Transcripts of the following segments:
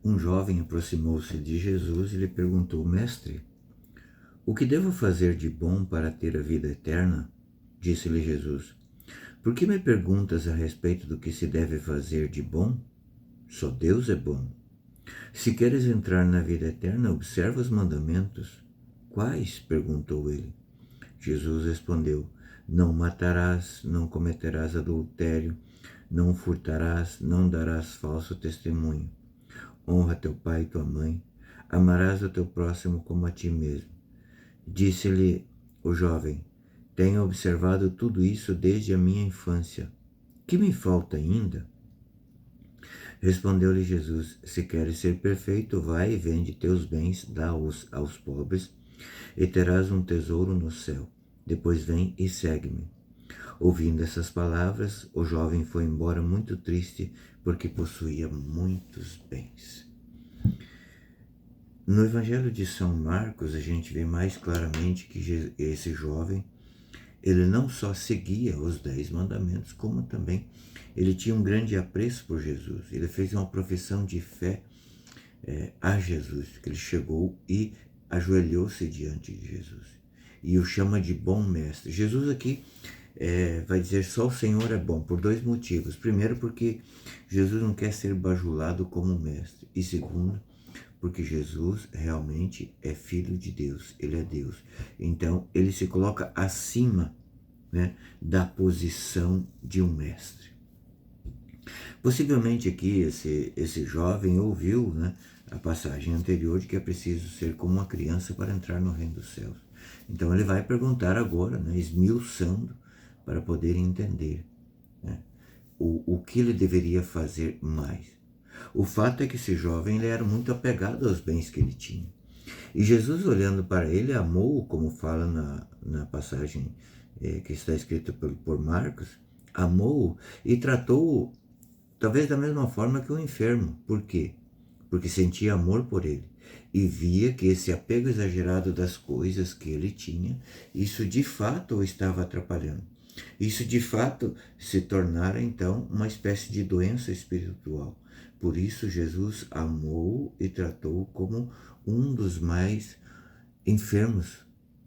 Um jovem aproximou-se de Jesus e lhe perguntou: Mestre, o que devo fazer de bom para ter a vida eterna? Disse-lhe Jesus: Por que me perguntas a respeito do que se deve fazer de bom? Só Deus é bom. Se queres entrar na vida eterna, observa os mandamentos. Quais? Perguntou ele. Jesus respondeu: Não matarás, não cometerás adultério, não furtarás, não darás falso testemunho. Honra teu pai e tua mãe. Amarás o teu próximo como a ti mesmo. Disse-lhe o jovem: Tenho observado tudo isso desde a minha infância. Que me falta ainda? Respondeu-lhe Jesus: Se queres ser perfeito, vai e vende teus bens, dá-os aos pobres, e terás um tesouro no céu. Depois vem e segue-me. Ouvindo essas palavras, o jovem foi embora muito triste, porque possuía muitos bens. No Evangelho de São Marcos, a gente vê mais claramente que esse jovem, ele não só seguia os 10 mandamentos, como também ele tinha um grande apreço por Jesus. Ele fez uma profissão de fé a Jesus, que ele chegou e ajoelhou-se diante de Jesus. E o chama de bom mestre. Jesus aqui vai dizer só o Senhor é bom, por 2 motivos. Primeiro, porque Jesus não quer ser bajulado como mestre. E segundo, porque Jesus realmente é filho de Deus, ele é Deus. Então, ele se coloca acima, né, da posição de um mestre. Possivelmente aqui esse jovem ouviu, né, a passagem anterior de que é preciso ser como uma criança para entrar no reino dos céus. Então ele vai perguntar agora, né, esmiuçando, para poder entender, né, o que ele deveria fazer mais. O fato é que esse jovem ele era muito apegado aos bens que ele tinha. E Jesus, olhando para ele, amou-o, como fala na passagem que está escrita por Marcos, amou-o e tratou-o talvez da mesma forma que um enfermo. Por quê? Porque sentia amor por ele e via que esse apego exagerado das coisas que ele tinha, isso de fato o estava atrapalhando. Isso de fato se tornara então uma espécie de doença espiritual. Por isso Jesus amou e tratou como um dos mais enfermos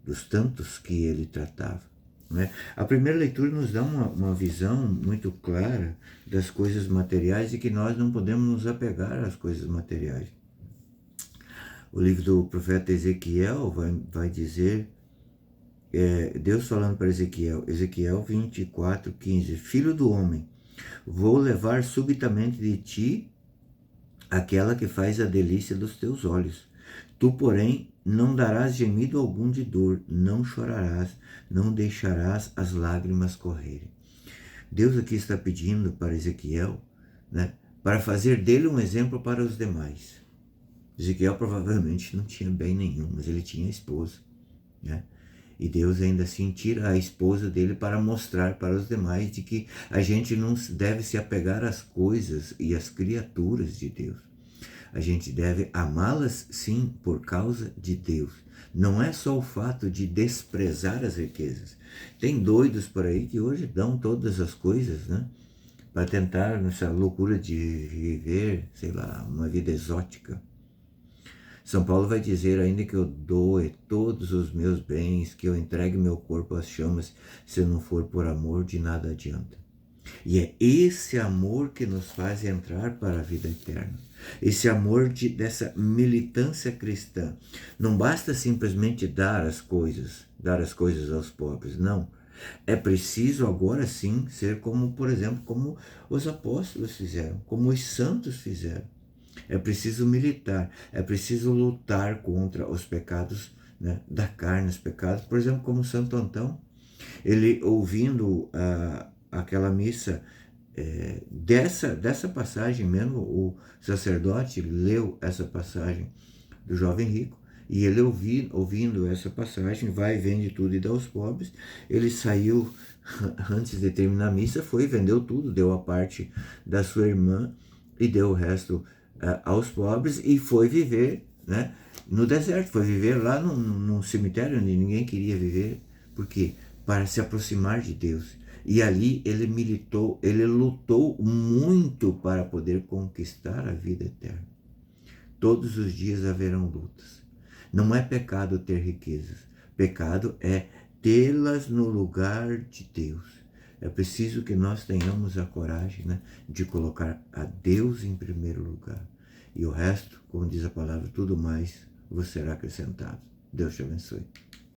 dos tantos que ele tratava. Né? A primeira leitura nos dá uma visão muito clara das coisas materiais e que nós não podemos nos apegar às coisas materiais. O livro do profeta Ezequiel vai dizer, Deus falando para Ezequiel, Ezequiel 24:15, Filho do homem, vou levar subitamente de ti aquela que faz a delícia dos teus olhos. Tu, porém, não darás gemido algum de dor, não chorarás, não deixarás as lágrimas correrem. Deus aqui está pedindo para Ezequiel, né, para fazer dele um exemplo para os demais. Ezequiel provavelmente não tinha bem nenhum, mas ele tinha esposa, né? E Deus ainda assim tira a esposa dele para mostrar para os demais de que a gente não deve se apegar às coisas e às criaturas de Deus. A gente deve amá-las, sim, por causa de Deus. Não é só o fato de desprezar as riquezas. Tem doidos por aí que hoje dão todas as coisas, né, para tentar nessa loucura de viver, sei lá, uma vida exótica. São Paulo vai dizer, ainda que eu doe todos os meus bens, que eu entregue meu corpo às chamas, se não for por amor, de nada adianta. E é esse amor que nos faz entrar para a vida eterna. Esse amor dessa militância cristã. Não basta simplesmente dar as coisas aos pobres, não. É preciso agora sim ser como, por exemplo, como os apóstolos fizeram, como os santos fizeram. É preciso militar, é preciso lutar contra os pecados, né, da carne, os pecados, por exemplo, como Santo Antão. Ele ouvindo aquela missa, dessa passagem mesmo, o sacerdote leu essa passagem do jovem rico, e ele ouvindo essa passagem, vai, vende tudo e dá aos pobres. Ele saiu antes de terminar a missa, foi, vendeu tudo, deu a parte da sua irmã e deu o resto aos pobres, e foi viver, né, no deserto, foi viver lá num cemitério onde ninguém queria viver. Por quê? Para se aproximar de Deus. E ali ele militou, ele lutou muito para poder conquistar a vida eterna. Todos os dias haverão lutas. Não é pecado ter riquezas. Pecado é tê-las no lugar de Deus. É preciso que nós tenhamos a coragem, né, de colocar a Deus em primeiro lugar. E o resto, como diz a palavra, tudo mais vos será acrescentado. Deus te abençoe.